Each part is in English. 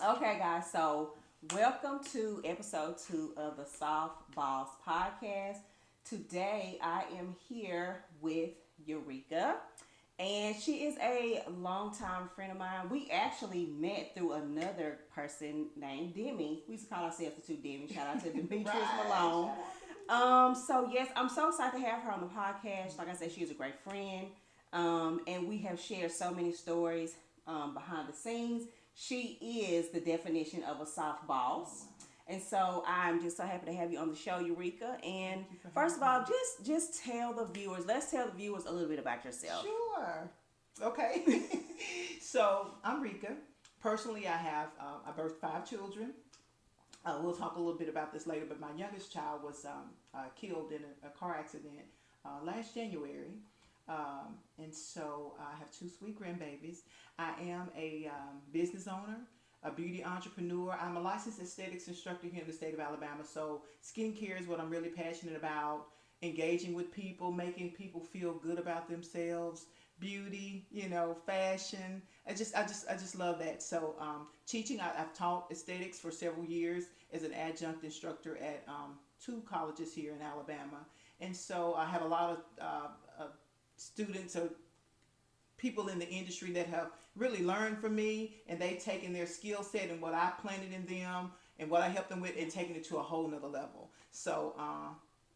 Okay, guys, so welcome to episode 2 of the Soft Boss podcast. Today I am here with Eureka, and she is a longtime friend of mine. We actually met through another person named Demi. We used to call ourselves the two Demi. Shout out to Demetrius Malone. So yes, I'm so excited to have her on the podcast. Like I said, she is a great friend. And we have shared so many stories behind the scenes. She is the definition of a soft boss. And so I'm just so happy to have you on the show, Eureka. And first of all, just tell the viewers, let's tell the viewers a little bit about yourself. Sure. Okay. So I'm Rika. Personally, I birthed 5 children. We'll talk a little bit about this later, but my youngest child was killed in a car accident last January. And so I have 2 sweet grandbabies. I am a business owner, a beauty entrepreneur. I'm a licensed aesthetics instructor here in the state of Alabama. So skincare is what I'm really passionate about. Engaging with people, making people feel good about themselves, beauty, fashion. I just love that. So teaching, I've taught aesthetics for several years as an adjunct instructor at 2 colleges here in Alabama. And so I have a lot of students or people in the industry that have really learned from me, and they've taken their skill set and what I planted in them and what I helped them with and taken it to a whole nother level. So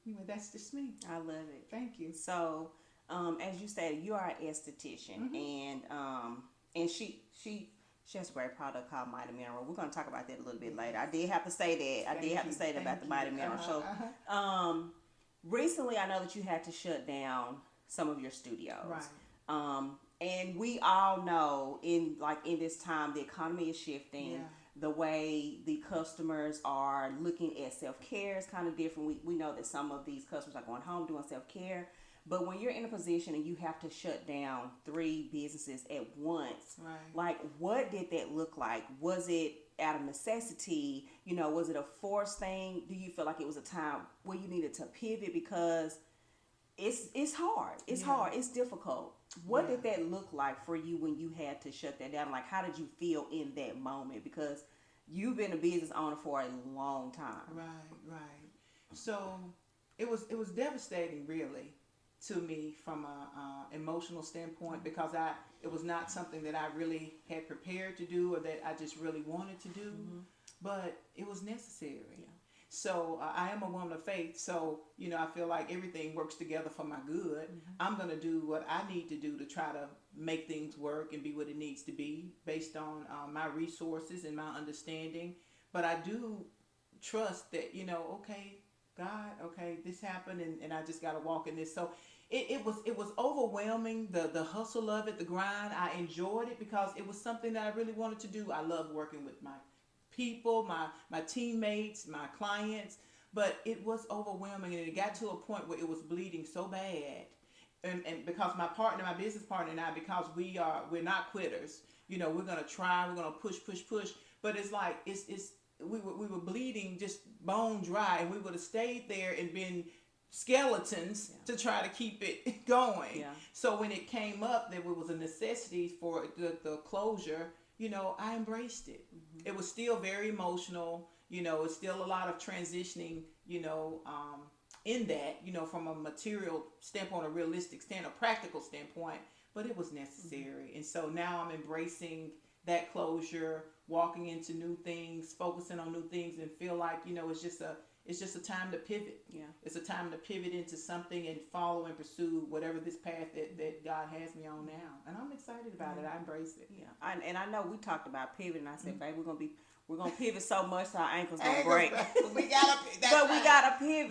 anyway, that's just me. I love it. Thank you. So, as you said, you are an esthetician, and she has a great product called Mighty Mineral. We're going to talk about that a little bit later. I did have to say that. I did have to say that about the Mighty Mineral. So, recently, I know that you had to shut down some of your studios. Right. And we all know in this time the economy is shifting. Yeah. The way the customers are looking at self-care is kind of different. We know that some of these customers are going home doing self-care. But when you're in a position and you have to shut down 3 businesses at once, Right. like what did that look like? Was it out of necessity? Was it a forced thing? Do you feel like it was a time where you needed to pivot because it's hard. It's hard. It's difficult. What did that look like for you when you had to shut that down? Like, how did you feel in that moment? Because you've been a business owner for a long time. Right. So it was devastating, really, to me from a emotional standpoint, because it was not something that I really had prepared to do or that I just really wanted to do, but it was necessary. Yeah. So I am a woman of faith, so I feel like everything works together for my good. I'm going to do what I need to do to try to make things work and be what it needs to be based on my resources and my understanding. But I do trust that, okay, God, okay, this happened and I just got to walk in this. So it was overwhelming, the hustle of it, the grind. I enjoyed it because it was something that I really wanted to do. I love working with my people, my teammates, my clients, but it was overwhelming, and it got to a point where it was bleeding so bad, and because my business partner and I, because we're not quitters, we're gonna try, we're gonna push, but it's like we were bleeding just bone dry, and we would have stayed there and been skeletons to try to keep it going. So when it came up that it was a necessity for the closure, I embraced it. It was still very emotional. It's still a lot of transitioning, in that, from a material standpoint, a realistic standpoint, a practical standpoint, but it was necessary. And so now I'm embracing that closure, walking into new things, focusing on new things, and feel like, it's just a time to pivot. Yeah. It's a time to pivot into something and follow and pursue whatever this path that God has me on now. And I'm excited about it. I embrace it. Yeah. And I know we talked about pivoting. I said, babe, we're gonna pivot so much so our ankles gonna break. We gotta pivot.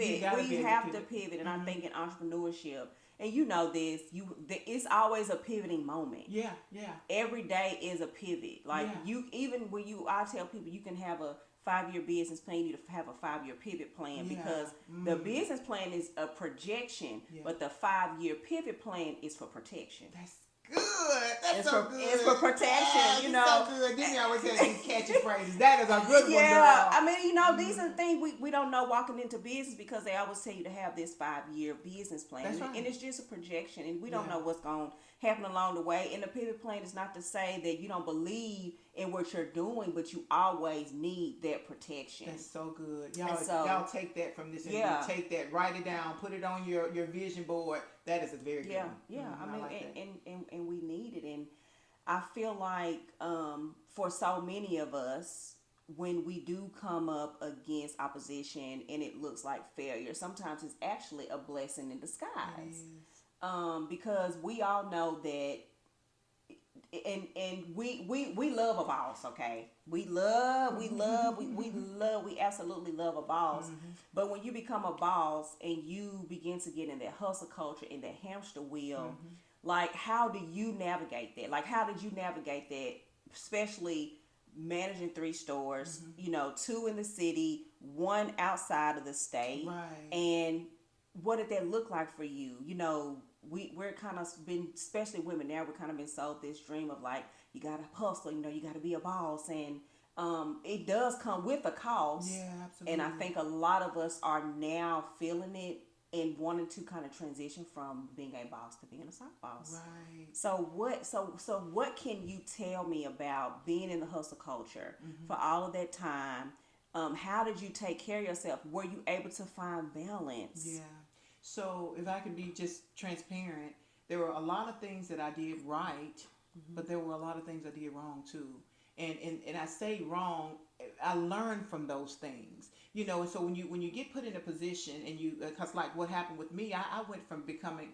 We have to pivot. And I think in entrepreneurship, and it's always a pivoting moment. Yeah. Every day is a pivot. Like I tell people you can have a 5-year business plan, you need to have a 5-year pivot plan, because the business plan is a projection, but the 5-year pivot plan is for protection. That's good. That's so good. It's for protection, so good. Then you always have these catchy phrases. That is a good one, girl. Yeah, I mean, these are things we don't know walking into business, because they always tell you to have this 5-year business plan. That's right. And it's just a projection, and we don't know what's going to happen along the way. And the pivot plan is not to say that you don't believe in what you're doing, but you always need that protection. That's so good. So, Y'all take that from this interview. Yeah. Take that, write it down, put it on your vision board. That is a very good one. Yeah. Mhm, I mean, like that. and we need it. And I feel like for so many of us, when we do come up against opposition and it looks like failure, sometimes it's actually a blessing in disguise. Because we all know that, and we love a boss, okay? We absolutely love a boss. But when you become a boss and you begin to get in that hustle culture, in that hamster wheel, like, how do you navigate that? Like, how did you navigate that, especially managing 3 stores, 2 in the city, 1 outside of the state? Right. And what did that look like for you? We're kind of been, especially women now, we're kind of been sold this dream of like, you gotta hustle, you gotta be a boss, and it does come with a cost. Yeah, absolutely. And I think a lot of us are now feeling it and wanting to kind of transition from being a boss to being a side boss. Right. So what can you tell me about being in the hustle culture for all of that time? How did you take care of yourself? Were you able to find balance? Yeah. So if I can be just transparent, there were a lot of things that I did right, but there were a lot of things I did wrong too. And I say wrong, I learned from those things. And so when you get put in a position and because like what happened with me, I went from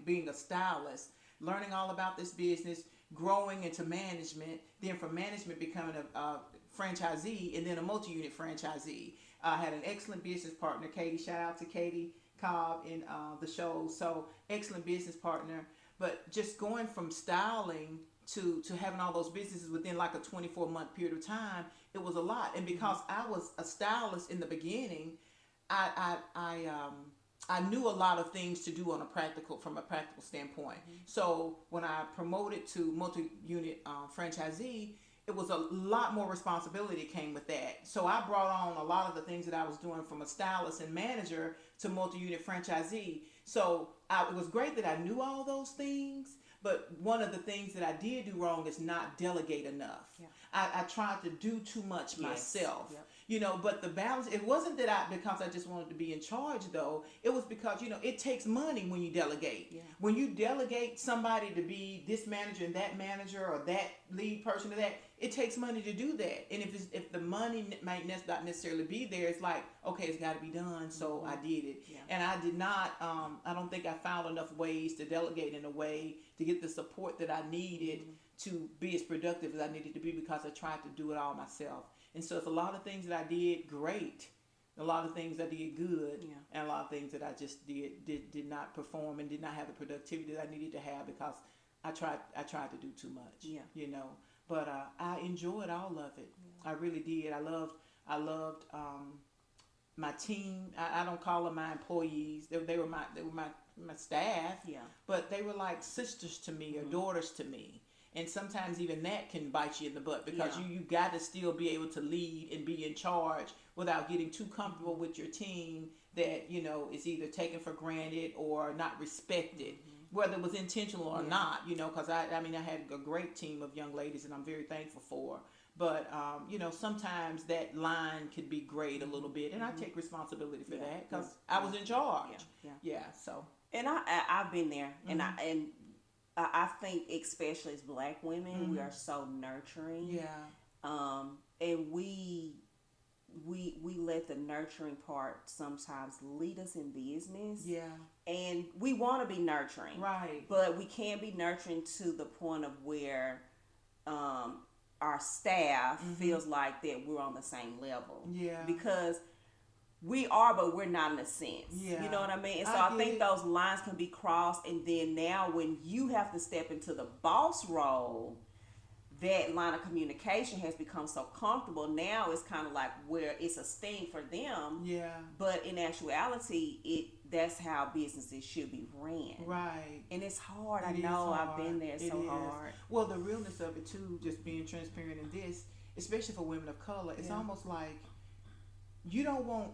being a stylist, learning all about this business, growing into management, then from management becoming a franchisee, and then a multi-unit franchisee. I had an excellent business partner, Katie. Shout out to Katie Cobb in the show. So excellent business partner. But just going from styling to having all those businesses within like a 24-month period of time, it was a lot. And because I was a stylist in the beginning, I knew a lot of things to do from a practical standpoint. So when I promoted to multi-unit franchisee, it was a lot more responsibility came with that. So I brought on a lot of the things that I was doing from a stylist and manager to multi-unit franchisee. So it was great that I knew all those things, but one of the things that I did do wrong is not delegate enough. Yeah. I tried to do too much myself. Yep. But the balance, it wasn't because I just wanted to be in charge though. It was because, it takes money when you delegate. Yeah. When you delegate somebody to be this manager and that manager or that lead person to that, it takes money to do that. And if the money might not necessarily be there, it's like, okay, it's got to be done. So I did it. Yeah. And I did not, I don't think I found enough ways to delegate in a way to get the support that I needed to be as productive as I needed to be, because I tried to do it all myself. And so it's a lot of things that I did great, a lot of things I did good, and a lot of things that I just did not perform and did not have the productivity that I needed to have because I tried to do too much. But I enjoyed all of it. I really did. I loved my team. I don't call them my employees. They were my staff. Yeah. But they were like sisters to me or daughters to me. And sometimes even that can bite you in the butt, because you got to still be able to lead and be in charge without getting too comfortable with your team that, is either taken for granted or not respected, whether it was intentional or not, because I had a great team of young ladies and I'm very thankful for. But, sometimes that line could be grayed a little bit, and I take responsibility for that because I was in charge. So. And I've been there, and I think especially as Black women, we are so nurturing. Yeah. And we let the nurturing part sometimes lead us in business. Yeah. And we want to be nurturing. Right. But we can't be nurturing to the point of where our staff feels like that we're on the same level. Yeah. Because we are, but we're not in a sense. Yeah. You know what I mean? And so I think those lines can be crossed. And then now when you have to step into the boss role, that line of communication has become so comfortable. Now it's kind of like where it's a sting for them. Yeah. But in actuality, that's how businesses should be ran. Right. And it's hard. I It is know. hard. I've been there. It's so hard. Well, the realness of it too, just being transparent in this, especially for women of color, it's almost like you don't want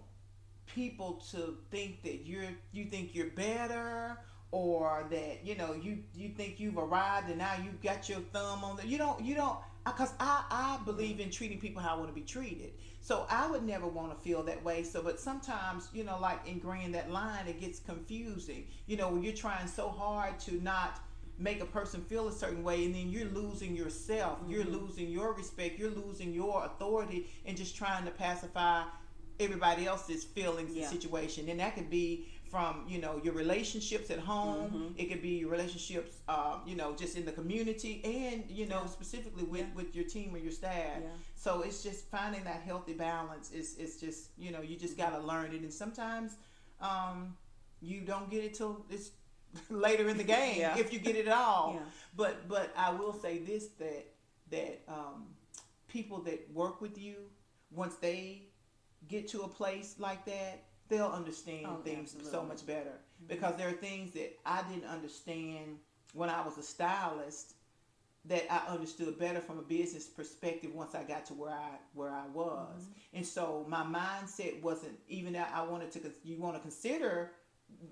people to think that you think you're better, or that you think you've arrived and now you've got your thumb on the you don't because I believe in treating people how I want to be treated. So I would never want to feel that way. So but sometimes like in graying that line, it gets confusing, when you're trying so hard to not make a person feel a certain way, and then you're losing yourself, you're losing your respect, you're losing your authority, and just trying to pacify everybody else's feelings and situation. And that could be from your relationships at home. It could be your relationships just in the community, and specifically with your team or your staff. So it's just finding that healthy balance. It's just you just got to learn it, and sometimes you don't get it till it's later in the game, if you get it at all. But I will say this, that people that work with you, once they get to a place like that, they'll understand things so much better. Because there are things that I didn't understand when I was a stylist that I understood better from a business perspective once I got to where I was. And so my mindset wasn't even that I wanted to. You want to consider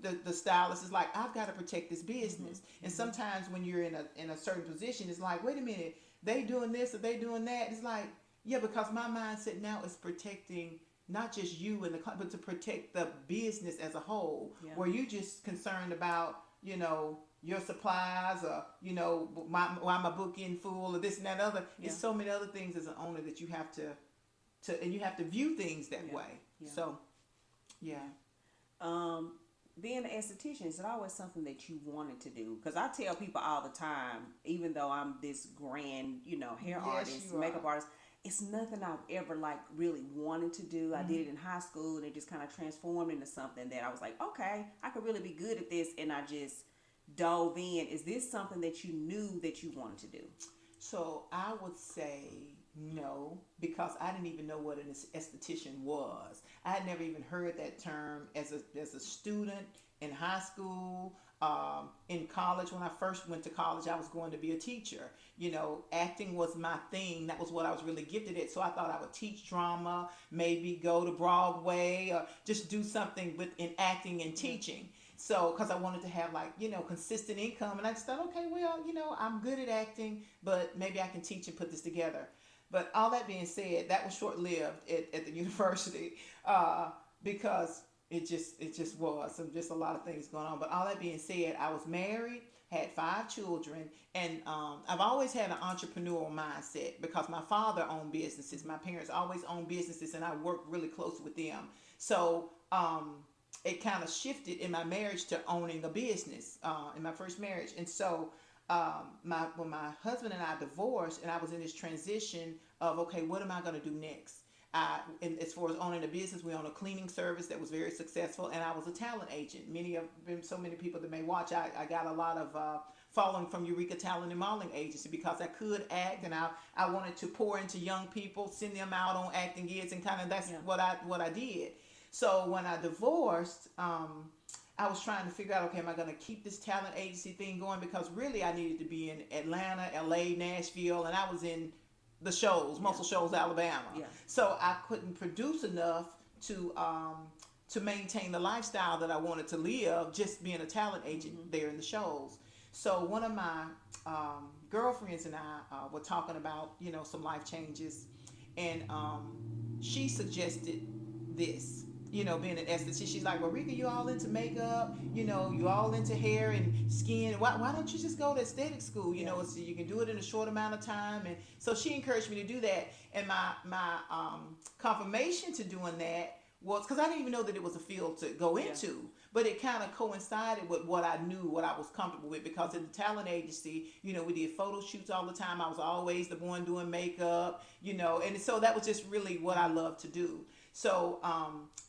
the stylist is like, I've got to protect this business. And sometimes when you're in a certain position, it's like, wait a minute, they doing this or they doing that. It's like, because my mindset now is protecting not just you and but to protect the business as a whole. Where you just concerned about your supplies, or why my book in full, or this and that other. It's so many other things as an owner that you have to and you have to view things that way. So being an esthetician, is it always something that you wanted to do? Because I tell people all the time, even though I'm this grand, hair artist, makeup artist, it's nothing I've ever really wanted to do. I did it in high school, and it just kind of transformed into something that I was like, okay, I could really be good at this, and I just dove in. Is this something that you knew that you wanted to do? So I would say no, because I didn't even know what an esthetician was. I had never even heard that term as a student in high school. In college, when I first went to college, I was going to be a teacher. Acting was my thing. That was what I was really gifted at. So I thought I would teach drama, maybe go to Broadway, or just do something in acting and teaching. So, because I wanted to have consistent income, and I just thought, okay, well, I'm good at acting, but maybe I can teach and put this together. But all that being said, that was short-lived at the university, because it just was just a lot of things going on. But all that being said, I was married, had 5 children, and I've always had an entrepreneurial mindset because my father owned businesses. My parents always owned businesses, and I worked really close with them. So it kind of shifted in my marriage to owning a business in my first marriage. And so when my husband and I divorced, and I was in this transition of, okay, what am I going to do next? And as far as owning a business, we own a cleaning service that was very successful, and I was a talent agent. So many people that may watch, I got a lot of following from Ureka Talent and Modeling Agency because I could act, and I wanted to pour into young people, send them out on acting gigs, and kind of that's what I did. So when I divorced, I was trying to figure out, okay, am I going to keep this talent agency thing going? Because really I needed to be in Atlanta, LA, Nashville, and I was in the shows, Muscle Shoals, Alabama. So I couldn't produce enough to maintain the lifestyle that I wanted to live, just being a talent agent there in the shows. So one of my girlfriends and I were talking about, some life changes, and she suggested this. Being an esthetician, she's like, well, Rika, you all into makeup, you all into hair and skin. Why don't you just go to aesthetic school? So you can do it in a short amount of time. And so she encouraged me to do that. And my confirmation to doing that was because I didn't even know that it was a field to go into, but it kind of coincided with what I knew, what I was comfortable with. Because in the talent agency, we did photo shoots all the time. I was always the one doing makeup, and so that was just really what I loved to do. So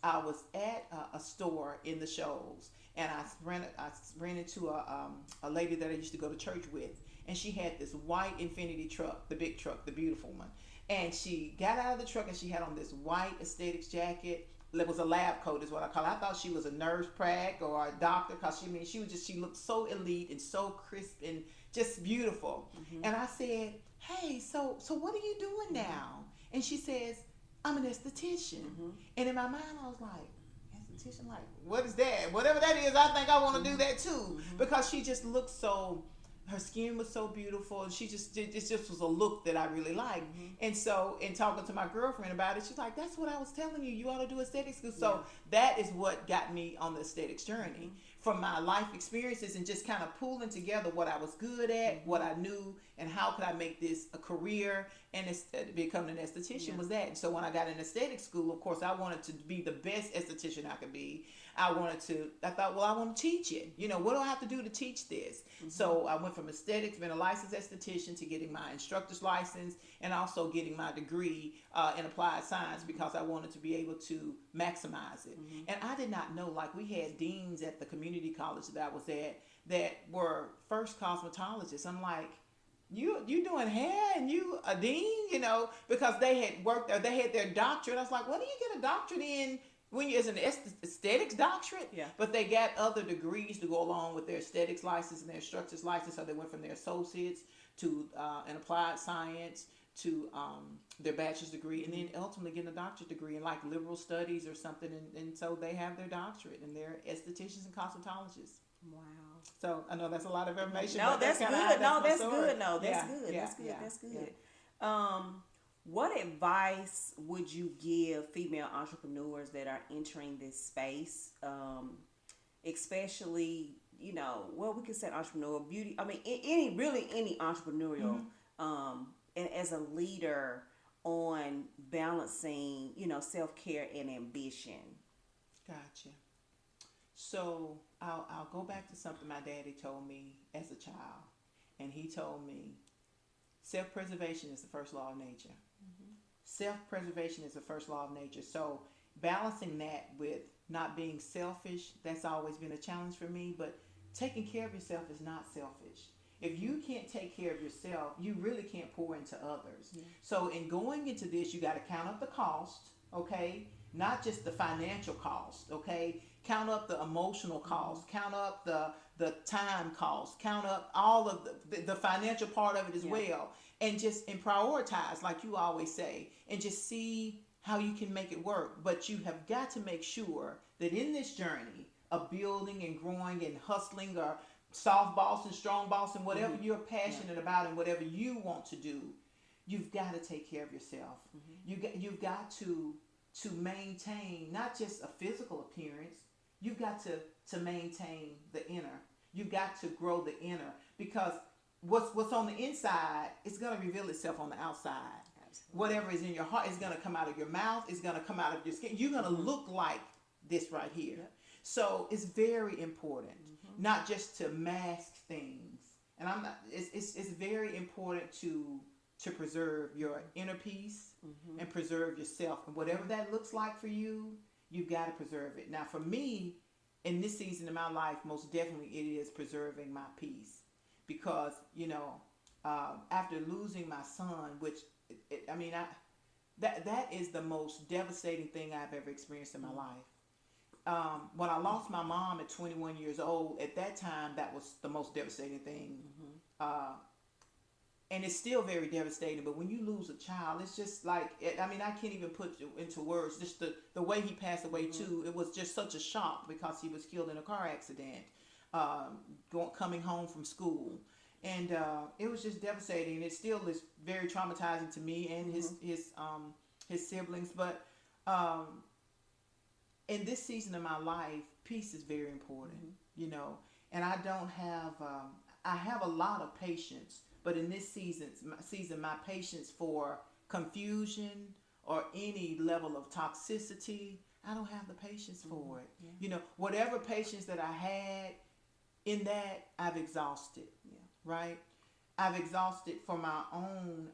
I was at a store in the shows, and I ran into a lady that I used to go to church with, and she had this white Infiniti truck, the big truck, the beautiful one. And she got out of the truck, and she had on this white aesthetics jacket. It was a lab coat is what I call it. I thought she was a nurse prac or a doctor, because she looked so elite and so crisp and just beautiful. And I said, hey, so what are you doing now? And she says, I'm an esthetician. And in my mind, I was like, esthetician? Like, what is that? Whatever that is, I think I want to do that too. Because she just looked so, her skin was so beautiful, and it just was a look that I really liked. And so, in talking to my girlfriend about it, she's like, that's what I was telling you, you ought to do aesthetics school. So that is what got me on the aesthetics journey. From my life experiences and just kind of pulling together what I was good at, what I knew, and how could I make this a career, and becoming an esthetician was that. And so when I got in aesthetic school, of course, I wanted to be the best esthetician I could be. I thought, well, I want to teach it. You know, what do I have to do to teach this? So I went from aesthetics, being a licensed esthetician, to getting my instructor's license, and also getting my degree in applied science, because I wanted to be able to maximize it. And I did not know, like, we had deans at the community college that I was at that were first cosmetologists. I'm like, you doing hair and you a dean, you know, because they had worked there, they had their doctorate. I was like, what do you get a doctorate in when you're an aesthetics doctorate? But they got other degrees to go along with their aesthetics license and their instructor's license. So they went from their associates to an applied science to their bachelor's degree, and then ultimately getting a doctorate degree in like liberal studies or something. And so they have their doctorate, and they're estheticians and cosmetologists. Wow. So I know that's a lot of information. No, but that's good. No, that's good. No, that's good. Yeah, That's good. yeah, That's good. yeah. What advice would you give female entrepreneurs that are entering this space, especially, you know, well, we can say entrepreneur, beauty. I mean, any entrepreneurial, and as a leader on balancing, you know, self-care and ambition. Gotcha. So I'll go back to something my daddy told me as a child, and he told me self-preservation is the first law of nature. Self-preservation is the first law of nature. So balancing that with not being selfish, that's always been a challenge for me. But taking care of yourself is not selfish. If you can't take care of yourself, you really can't pour into others. So in going into this, you got to count up the cost, okay? Not just the financial cost, okay? Count up the emotional cost, count up the time cost, count up all of the financial part of it as well, and prioritize, like you always say, and just see how you can make it work. But you have got to make sure that in this journey of building and growing and hustling, or soft boss and strong boss, and whatever you're passionate about and whatever you want to do, you've got to take care of yourself. You've got to maintain not just a physical appearance. You've got to maintain the inner. You've got to grow the inner, because what's on the inside is going to reveal itself on the outside. Absolutely. Whatever is in your heart is going to come out of your mouth. It's going to come out of your skin. You're going to look like this right here. So it's very important, not just to mask things. And it's very important to preserve your inner peace and preserve yourself. And whatever that looks like for you, you've got to preserve it. Now, for me, in this season of my life, most definitely it is preserving my peace. Because, you know, after losing my son, which, that is the most devastating thing I've ever experienced in my life. When I lost my mom at 21 years old, at that time, that was the most devastating thing. And it's still very devastating, but when you lose a child, it's just like, I can't even put it into words. Just the way he passed away too, it was just such a shock, because he was killed in a car accident, coming home from school. And it was just devastating. It still is very traumatizing to me and his siblings. But in this season of my life, peace is very important, you know. And I don't have, I have a lot of patience. But in this season, my patience for confusion or any level of toxicity, I don't have the patience for it. You know, whatever patience that I had in that, I've exhausted. Right? I've exhausted for my own,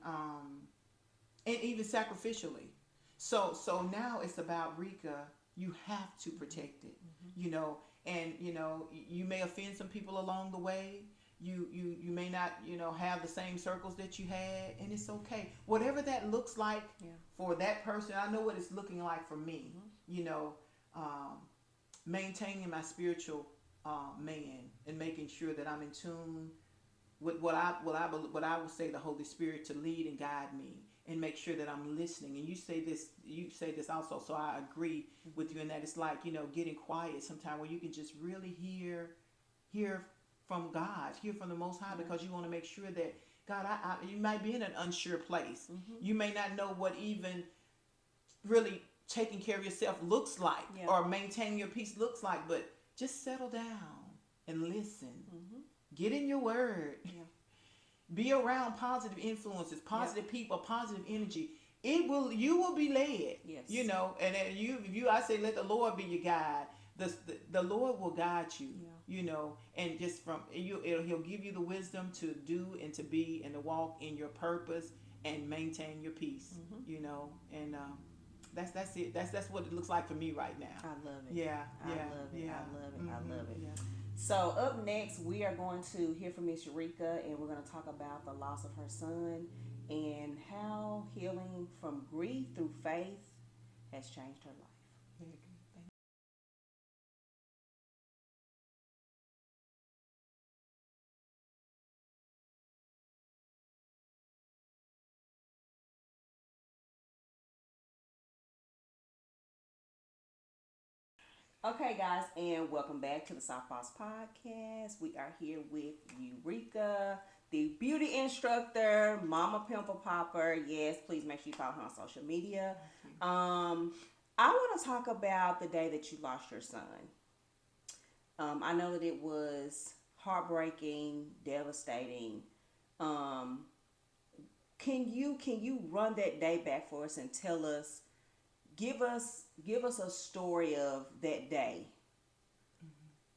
and even sacrificially. So now it's about, Rika, you have to protect it. You know, and you know, you may offend some people along the way. You may not, you know, have the same circles that you had, and it's okay. Whatever that looks like for that person, I know what it's looking like for me. You know, maintaining my spiritual man and making sure that I'm in tune with what I would say the Holy Spirit to lead and guide me, and make sure that I'm listening. And you say this also, so I agree with you in that. It's like, getting quiet sometime where you can just really hear from God, hear from the Most High, because you want to make sure that God, you might be in an unsure place. You may not know what even really taking care of yourself looks like, or maintaining your peace looks like, but just settle down and listen. Get in your word. Be around positive influences, positive people, positive energy. You will be led. Yes. And then I say, let the Lord be your guide. The Lord will guide you. And just He'll give you the wisdom to do and to be and to walk in your purpose and maintain your peace. And that's it. That's what it looks like for me right now. I love it. I love it. Yeah. I love it. I love it. Yeah. So up next, we are going to hear from Miss Ureka, and we're going to talk about the loss of her son and how healing from grief through faith has changed her life. Very good. Thank you. Okay, guys, and welcome back to the Soft Boss Podcast. We are here with Ureka, the beauty instructor, Mama Pimple Popper. Yes, please make sure you follow her on social media. I want to talk about the day that you lost your son. I know that it was heartbreaking, devastating. Can you run that day back for us and tell us? Give us a story of that day,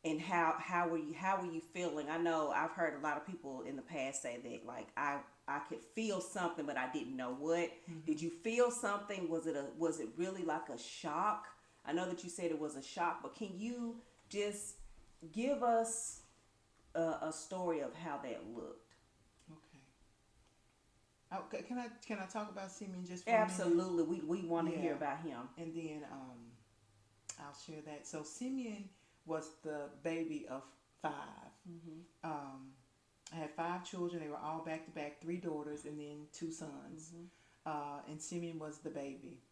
and how were you feeling? I know I've heard a lot of people in the past say that, like, I could feel something, but I didn't know what. Did you feel something? Was it really like a shock? I know that you said it was a shock, but can you just give us a story of how that looked? Okay, can I talk about Simeon just for a minute? Absolutely. We want to hear about him. And then I'll share that. So Simeon was the baby of 5. I had 5 children. They were all back to back, 3 daughters and then 2 sons. And Simeon was the baby.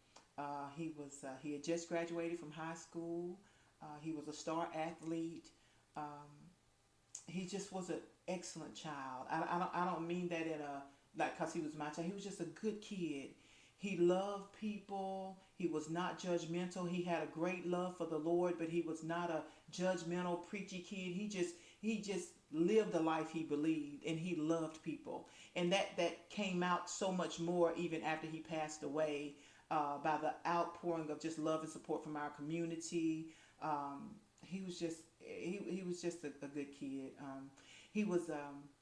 He had just graduated from high school. He was a star athlete. He just was an excellent child. I don't mean that in a because he was my child. He was just a good kid. He loved people. He was not judgmental. He had a great love for the Lord, but he was not a judgmental, preachy kid. He just lived the life he believed, and he loved people. And that came out so much more even after he passed away, by the outpouring of just love and support from our community. He was just a good kid. He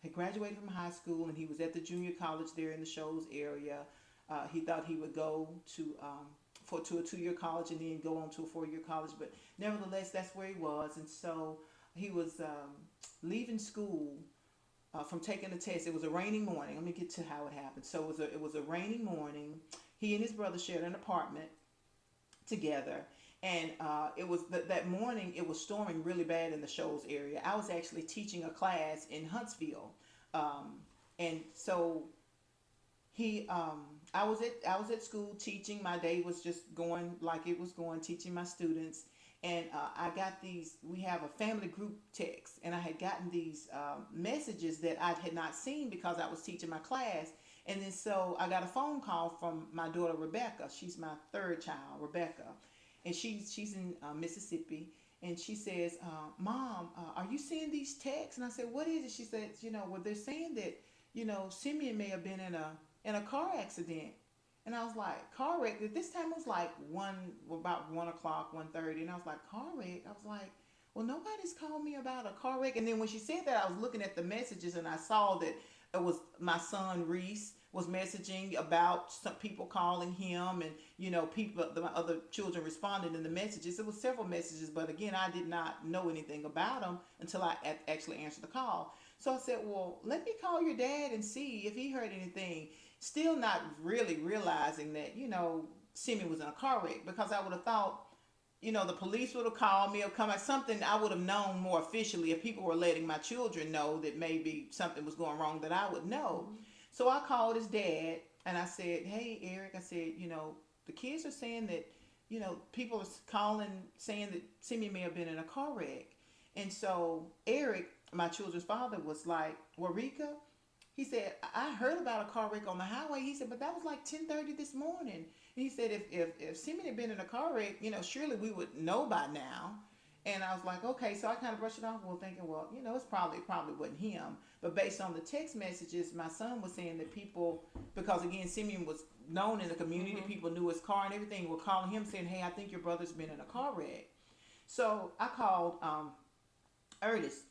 had graduated from high school, and he was at the junior college there in the Shoals area. He thought he would go to a 2-year college and then go on to a 4-year college, but nevertheless, that's where he was. And so he was leaving school from taking the test. It was a rainy morning. Let me get to how it happened. So it was a rainy morning. He and his brother shared an apartment together. And it was that morning, it was storming really bad in the Shoals area. I was actually teaching a class in Huntsville. And so I was at school teaching. My day was just going like it was going, teaching my students. And I got we have a family group text, and I had gotten these messages that I had not seen because I was teaching my class. And then so I got a phone call from my daughter, Rebecca. She's my 3rd child, Rebecca. And she's in Mississippi, and she says, "Mom, are you seeing these texts?" And I said, "What is it?" She said, "Well, they're saying that, Simeon may have been in a car accident." And I was like, "Car wreck?" At this time it was like about 1:00, 1:30, and I was like, "Car wreck?" I was like, "Well, nobody's called me about a car wreck." And then when she said that, I was looking at the messages, and I saw that it was my son Reese was messaging about some people calling him, and my other children responded in the messages. It was several messages, but again, I did not know anything about them until I actually answered the call. So I said, "Well, let me call your dad and see if he heard anything." Still not really realizing that Simeon was in a car wreck, because I would have thought the police would have called me or come at something. I would have known more officially if people were letting my children know that maybe something was going wrong, that I would know. So I called his dad, And I said, hey, Eric, I said, the kids are saying that, people are calling saying that Simeon may have been in a car wreck. And so Eric, my children's father, was like, Ureka, he said, I heard about a car wreck on the highway. He said, but that was like 10:30 this morning. And he said, if Simeon had been in a car wreck, surely we would know by now. And I was like, okay. So I kind of brushed it off, thinking, well, it's probably wasn't him. But based on the text messages, my son was saying that people, because again, Simeon was known in the community, people knew his car and everything, were calling him saying, hey, I think your brother's been in a car wreck. So I called Ernest,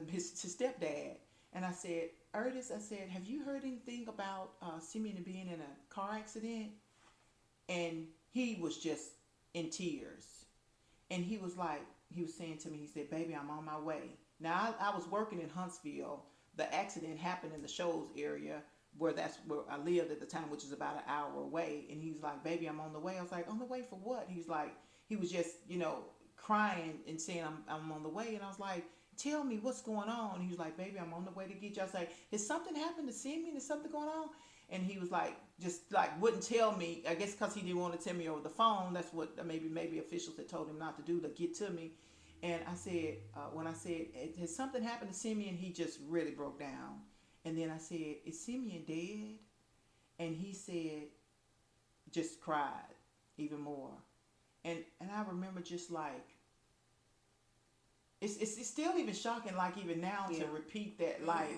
his stepdad, and I said, Ernest, I said, have you heard anything about Simeon being in a car accident? And he was just in tears. And he was saying to me, he said, baby, I'm on my way. Now, I was working in Huntsville. The accident happened in the Shoals area, that's where I lived at the time, which is about an hour away. And he was like, baby, I'm on the way. I was like, on the way for what? He was just, crying and saying, I'm on the way. And I was like, tell me what's going on. He was like, baby, I'm on the way to get you. I was like, has something happened to Simeon? Is something going on? And he was like, just like wouldn't tell me. I guess because he didn't want to tell me over the phone. That's what maybe officials had told him not to do, to get to me. And I said, when I said, has something happened to Simeon? He just really broke down. And then I said, is Simeon dead? And he said, just cried even more. And I remember just like, it's still even shocking, like even now, to repeat that, like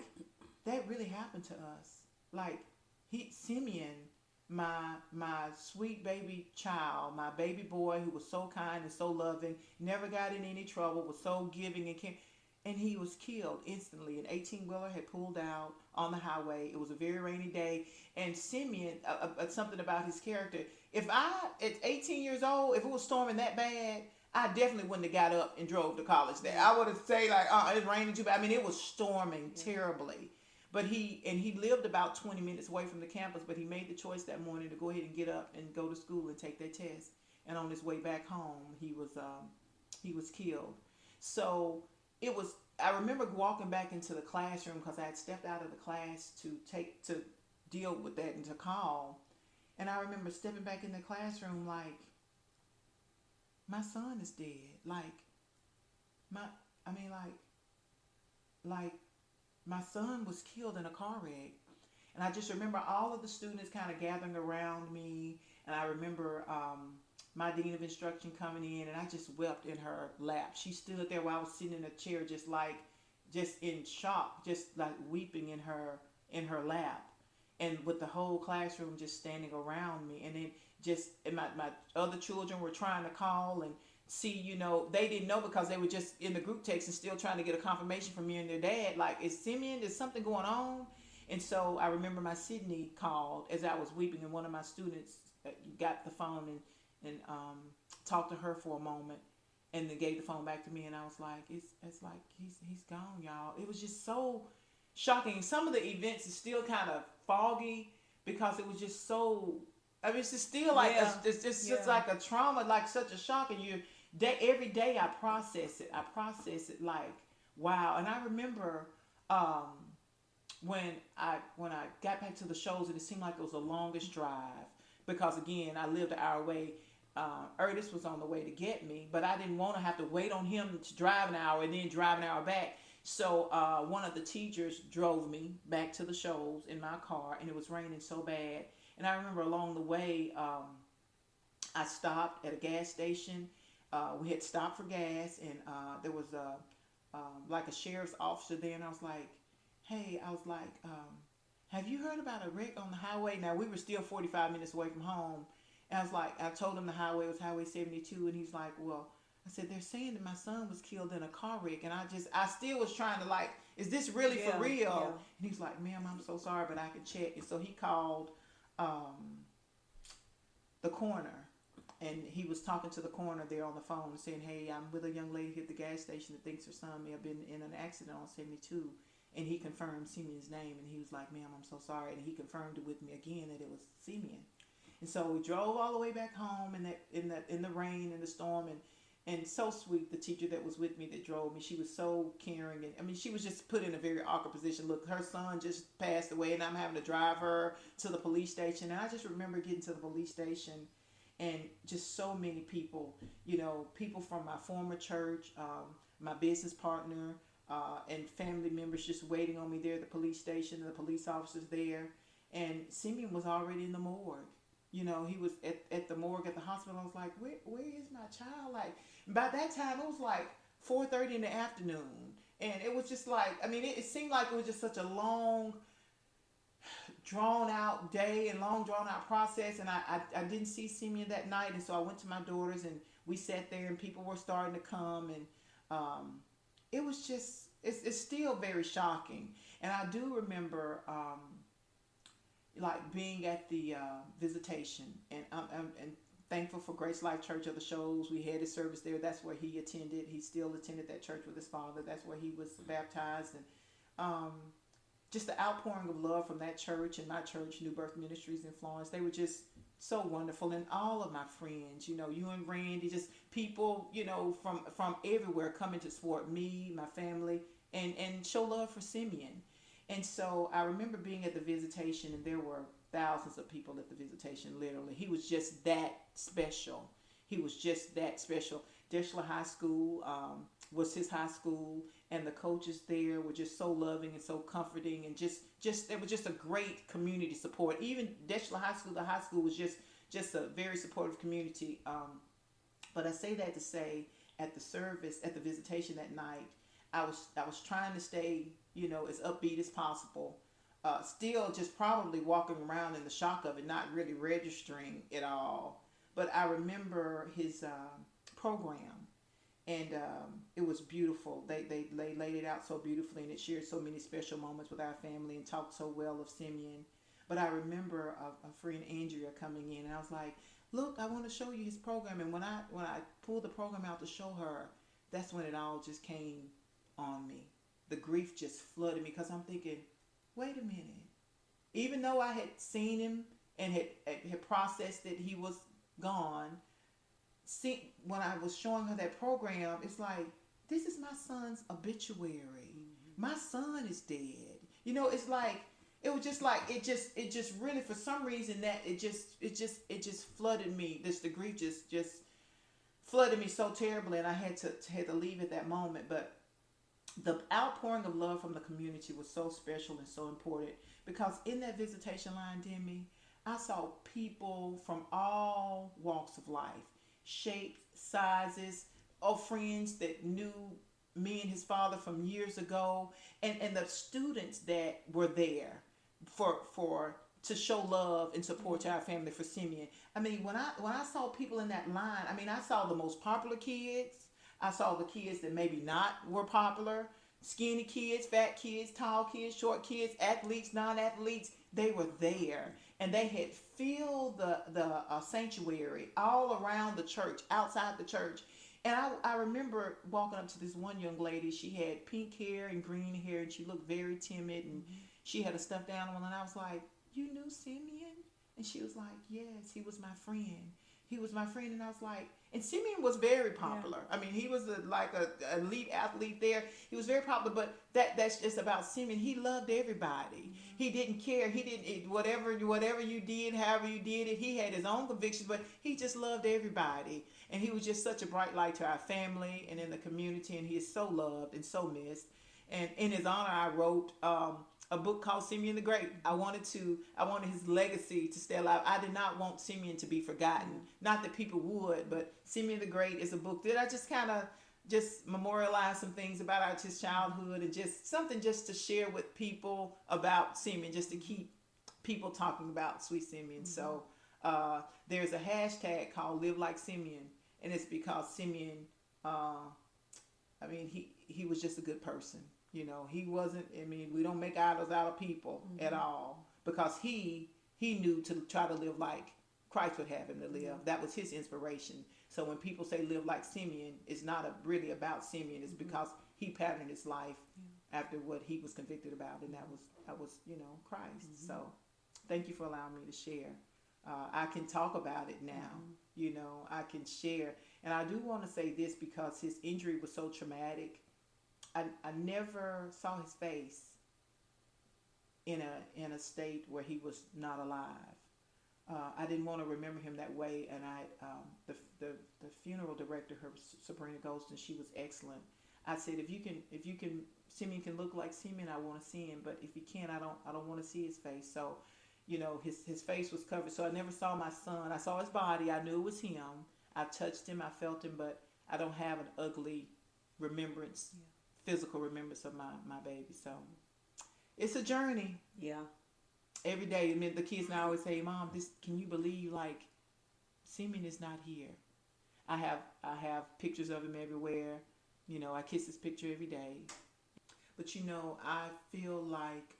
that really happened to us. Like Simeon, my sweet baby child, my baby boy, who was so kind and so loving, never got in any trouble, was so giving and caring, and he was killed instantly. An 18-wheeler had pulled out on the highway. It was a very rainy day, and Simeon, something about his character. If at 18 years old, if it was storming that bad, I definitely wouldn't have got up and drove to college there. I would have said like, it's raining too bad. I mean, it was storming terribly. But he lived about 20 minutes away from the campus, but he made the choice that morning to go ahead and get up and go to school and take that test. And on his way back home, he was killed. So I remember walking back into the classroom because I had stepped out of the class to deal with that and to call. And I remember stepping back in the classroom like, my son is dead. Like my son was killed in a car wreck. And I just remember all of the students kind of gathering around me. And I remember my dean of instruction coming in, and I just wept in her lap. She stood there while I was sitting in a chair, just in shock, just like weeping in her lap. And with the whole classroom just standing around me. And then my other children were trying to call and see, they didn't know because they were just in the group text and still trying to get a confirmation from me and their dad. Like, is something going on? And so I remember my Sydney called as I was weeping, and one of my students got the phone and talked to her for a moment, and then gave the phone back to me. And I was like, it's like he's gone, y'all. It was just so shocking. Some of the events is still kind of foggy because it was just so. I mean, it's just still like it's just like a trauma, like such a shock, and every day I process it. I process it like, wow. And I remember when I got back to the shows, and it seemed like it was the longest drive because again I lived an hour away. Ernest was on the way to get me, but I didn't want to have to wait on him to drive an hour and then drive an hour back. So one of the teachers drove me back to the shows in my car, and it was raining so bad. And I remember along the way, I stopped at a gas station. We had stopped for gas, and there was like a sheriff's officer there, and I was like, hey, have you heard about a wreck on the highway? Now, we were still 45 minutes away from home. And I was like, I told him the highway was Highway 72, and he's like, well, I said, they're saying that my son was killed in a car wreck. And I still was trying to like, is this really for real? Yeah. And he's like, ma'am, I'm so sorry, but I can check. And so he called the coroner, and he was talking to the coroner there on the phone and saying, hey, I'm with a young lady here at the gas station that thinks her son may have been in an accident on 72. And he confirmed Simeon's name, and he was like, ma'am, I'm so sorry. And he confirmed it with me again that it was Simeon. And so we drove all the way back home in the rain and the storm, and and so sweet. The teacher that was with me that drove me, she was so caring, and I mean, she was just put in a very awkward position. Look, her son just passed away, and I'm having to drive her to the police station. And I just remember getting to the police station, and just so many people, people from my former church, my business partner, and family members just waiting on me there at the police station, and the police officers there. And Simeon was already in the morgue. He was at the morgue at the hospital. I was like, where is my child? Like, by that time, it was like 4:30 in the afternoon. And it was just like, I mean, it seemed like it was just such a long, drawn out day and long, drawn out process. And I didn't see Simeon that night. And so I went to my daughter's, and we sat there, and people were starting to come. And it was just, it's still very shocking. And I do remember, like being at the visitation, and I'm thankful for Grace Life Church of the Shoals. We had his service there. That's where he attended. He still attended that church with his father. That's where he was baptized. And just the outpouring of love from that church and my church, New Birth Ministries in Florence, they were just so wonderful. And all of my friends, you and Randy, just people, from everywhere coming to support me, my family, and show love for Simeon. And so I remember being at the visitation, and there were thousands of people at the visitation, literally. He was just that special. He was just that special. Deschler High School was his high school, and the coaches there were just so loving and so comforting, and just it was just a great community support. Even Deschler High School, the high school, was just a very supportive community. But I say that to say, at the service, at the visitation that night, I was trying to stay, as upbeat as possible. Still just probably walking around in the shock of it, not really registering it all. But I remember his program, and it was beautiful. They laid it out so beautifully, and it shared so many special moments with our family and talked so well of Simeon. But I remember a friend, Andrea, coming in, and I was like, look, I want to show you his program. And when I pulled the program out to show her, that's when it all just came on me. The grief just flooded me, because I'm thinking, wait a minute. Even though I had seen him and had processed that he was gone, when I was showing her that program, it's like, this is my son's obituary. Mm-hmm. My son is dead. It's like, it was just like, it just really, for some reason, that it just flooded me. The grief just flooded me so terribly, and I had to leave at that moment. But the outpouring of love from the community was so special and so important, because in that visitation line, Demi, I saw people from all walks of life, shapes, sizes, friends that knew me and his father from years ago, and the students that were there to show love and support to our family for Simeon. I mean, when I saw people in that line, I mean, I saw the most popular kids. I saw the kids that maybe not were popular, skinny kids, fat kids, tall kids, short kids, athletes, non-athletes. They were there, and they had filled the sanctuary all around the church, outside the church. And I remember walking up to this one young lady. She had pink hair and green hair, and she looked very timid, and she had a stuffed animal. And I was like, you knew Simeon? And she was like, yes, he was my friend. He was my friend. And I was like, and Simeon was very popular. Yeah. I mean, he was like a elite athlete there. He was very popular, but that's just about Simeon. He loved everybody. Mm-hmm. He didn't care. He didn't, whatever you did, however you did it, he had his own convictions, but he just loved everybody. And he was just such a bright light to our family and in the community, and he is so loved and so missed. And in his honor, I wrote a book called Simeon the Great. I wanted his legacy to stay alive. I did not want Simeon to be forgotten. Mm-hmm. Not that people would, but Simeon the Great is a book that I just kind of just memorialize some things about his childhood, and just something just to share with people about Simeon, just to keep people talking about sweet Simeon. Mm-hmm. So there's a hashtag called Live Like Simeon, and it's because Simeon, he was just a good person. He wasn't, we don't make idols out of people at all, because he knew to try to live like Christ would have him to live. That was his inspiration. So when people say live like Simeon, it's not really about Simeon. It's because he patterned his life after what he was convicted about, and that was Christ. Mm-hmm. So thank you for allowing me to share I can talk about it now. You know, I can share. And I do want to say this because his injury was so traumatic. I never saw his face in a state where he was not alive. I didn't want to remember him that way, and the funeral director, her Sabrina Golston, she was excellent. I said, if you can, Simeon can look like Simeon, I want to see him, but if he can't, I don't want to see his face. So, you know, his face was covered, so I never saw my son. I saw his body, I knew it was him. I touched him, I felt him, but I don't have an ugly remembrance, physical remembrance of my baby. So it's a journey. Yeah. Every day, I mean, the kids now always say, "Mom, this can you believe like Simeon is not here?" I have pictures of him everywhere. You know, I kiss his picture every day. But you know, I feel like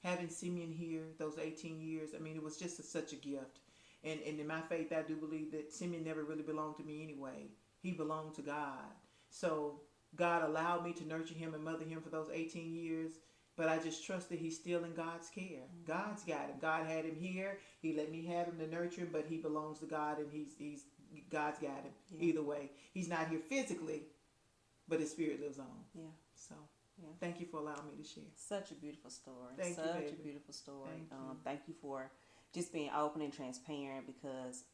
having Simeon here those 18 years. I mean, it was just such a gift. And in my faith, I do believe that Simeon never really belonged to me anyway. He belonged to God. So God allowed me to nurture him and mother him for those 18 years. But I just trust that he's still in God's care. God's got him. God had him here. He let me have him to nurture him, but he belongs to God, and he's God's got him. Yeah. Either way, he's not here physically, but his spirit lives on. Yeah. So, thank you for allowing me to share. Such a beautiful story. Thank you, baby. Such a beautiful story. Thank you for just being open and transparent, because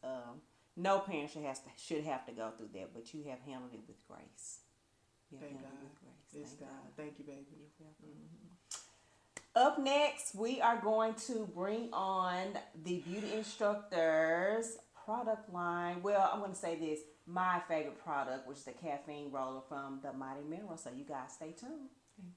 no parent should have to go through that, but you have handled it with grace. Thank God. It's God. Thank you, baby. Up next, we are going to bring on the Beauty Instructor's product line. Well, I'm going to say this. My favorite product, which is the caffeine roller from the Mighty Mineral. So you guys stay tuned. Thank you.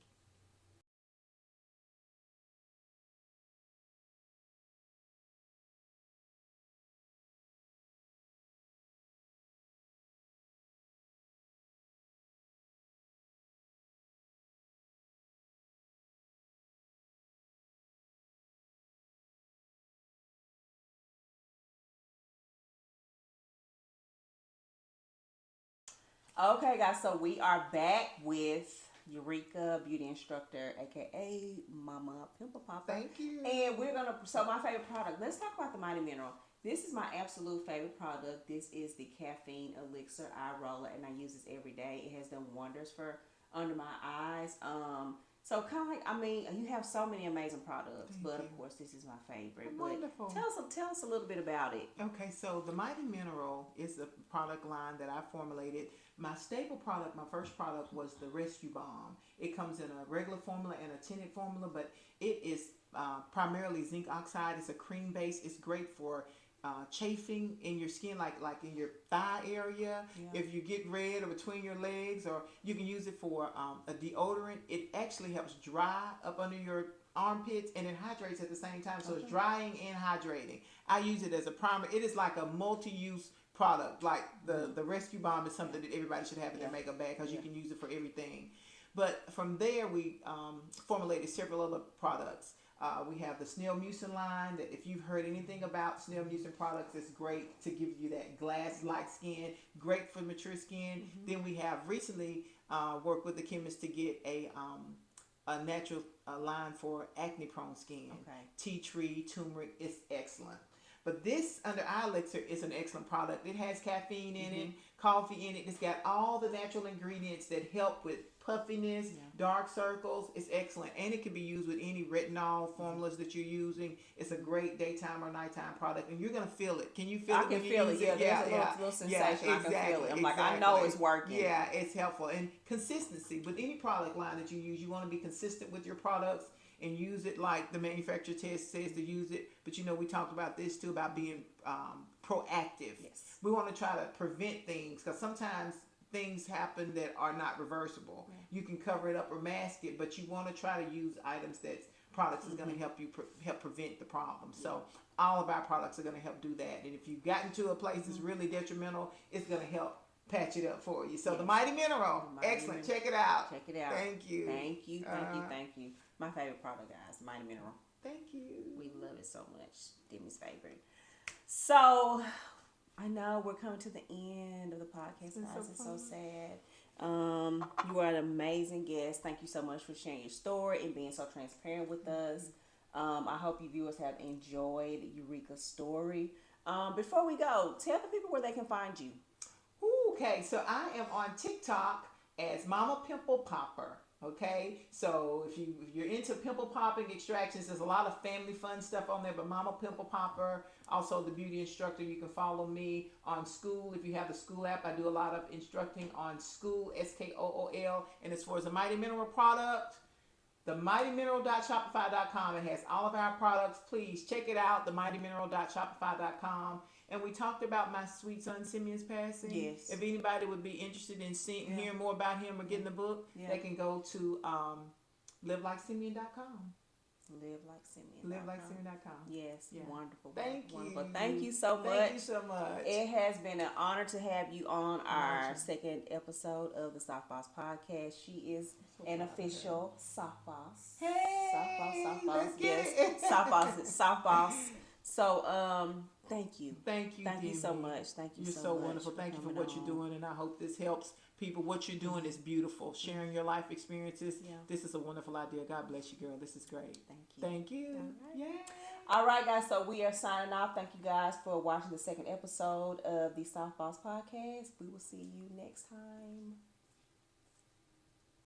Okay, guys, so we are back with Ureka, Beauty Instructor, aka Mama Pimple Popper. Thank you. And so my favorite product, let's talk about the Mighty Mineral. This is my absolute favorite product. This is the Caffeine Elixir Eye Roller, and I use this every day. It has done wonders for under my eyes. So kind of like, I mean, you have so many amazing products, but of course this is my favorite. Wonderful. But tell us a little bit about it. Okay, so the Mighty Mineral is a product line that I formulated. My staple product, my first product, was the Rescue Balm. It comes in a regular formula and a tinted formula, but it is primarily zinc oxide. It's a cream base. It's great for chafing in your skin, like in your thigh area. If you get red or between your legs, or you can use it for a deodorant. It actually helps dry up under your armpits, and it hydrates at the same time. So it's drying and hydrating. I use it as a primer. It is like a multi-use product. Like the Rescue Balm is something that everybody should have in their makeup bag, because you can use it for everything. But from there, we formulated several other products. We have the Snail Mucin line, that if you've heard anything about Snail Mucin products, it's great to give you that glass-like skin, great for mature skin. Then we have recently worked with the chemist to get a natural line for acne-prone skin. Tea tree, turmeric, it's excellent. But this under eye elixir is an excellent product. It has caffeine in it, coffee in it. It's got all the natural ingredients that help with puffiness, dark circles. It's excellent. And it can be used with any retinol formulas that you're using. It's a great daytime or nighttime product. And you're going to feel it. Can you feel it? I can feel it. Yeah, there's a little sensation. I can feel it. I'm like, I know it's working. Yeah, it's helpful. And consistency. With any product line that you use, you want to be consistent with your products and use it like the manufacturer test says to use it. But you know, we talked about this too, about being proactive. Yes. We want to try to prevent things, because sometimes things happen that are not reversible. You can cover it up or mask it, but you want to try to use items that products is going to help you help prevent the problem. So all of our products are going to help do that. And if you've gotten to a place that's really detrimental, it's going to help patch it up for you. So the Mighty Mineral, excellent. Check it out. Check it out. Thank you. Thank you. Thank you. Thank you. My favorite product, guys, the Mighty Mineral. Thank you. We love it so much. Demi's favorite. So I know we're coming to the end of the podcast, guys. It's so sad. You are an amazing guest. Thank you so much for sharing your story and being so transparent with us. I hope you viewers have enjoyed Eureka's story. Before we go, tell the people where they can find you. Okay, so I am on TikTok as Mama Pimple Popper. Okay, so if you're into pimple popping extractions, there's a lot of family fun stuff on there. But Mama Pimple Popper, also the Beauty Instructor. You can follow me on School if you have the School app. I do a lot of instructing on School, SKOOL. And as far as the Mighty Mineral product, the mightymineral.shopify.com. It has all of our products. Please check it out. The mightymineral.shopify.com. And we talked about my sweet son Simeon's passing. Yes. If anybody would be interested in hearing more about him or getting the book, they can go to livelikesimeon.com. Livelikesimeon.com. Yes, wonderful. Thank wonderful. you. Thank you so much. Thank you so much. It has been an honor to have you on our second episode of the Soft Boss podcast. She is an official Soft Boss. Hey, Soft Boss. let's get Yes, it. Soft Boss. So, thank you. Thank you. Thank you so much. Thank you You're so so much. wonderful. Thank you for what you're doing, and I hope this helps people. What you're doing is beautiful. Sharing your life experiences. Yeah. This is a wonderful idea. God bless you, girl. This is great. Thank you. Thank you. All right. Yeah. All right, guys. So we are signing off. Thank you guys for watching the second episode of the Soft Boss podcast. We will see you next time.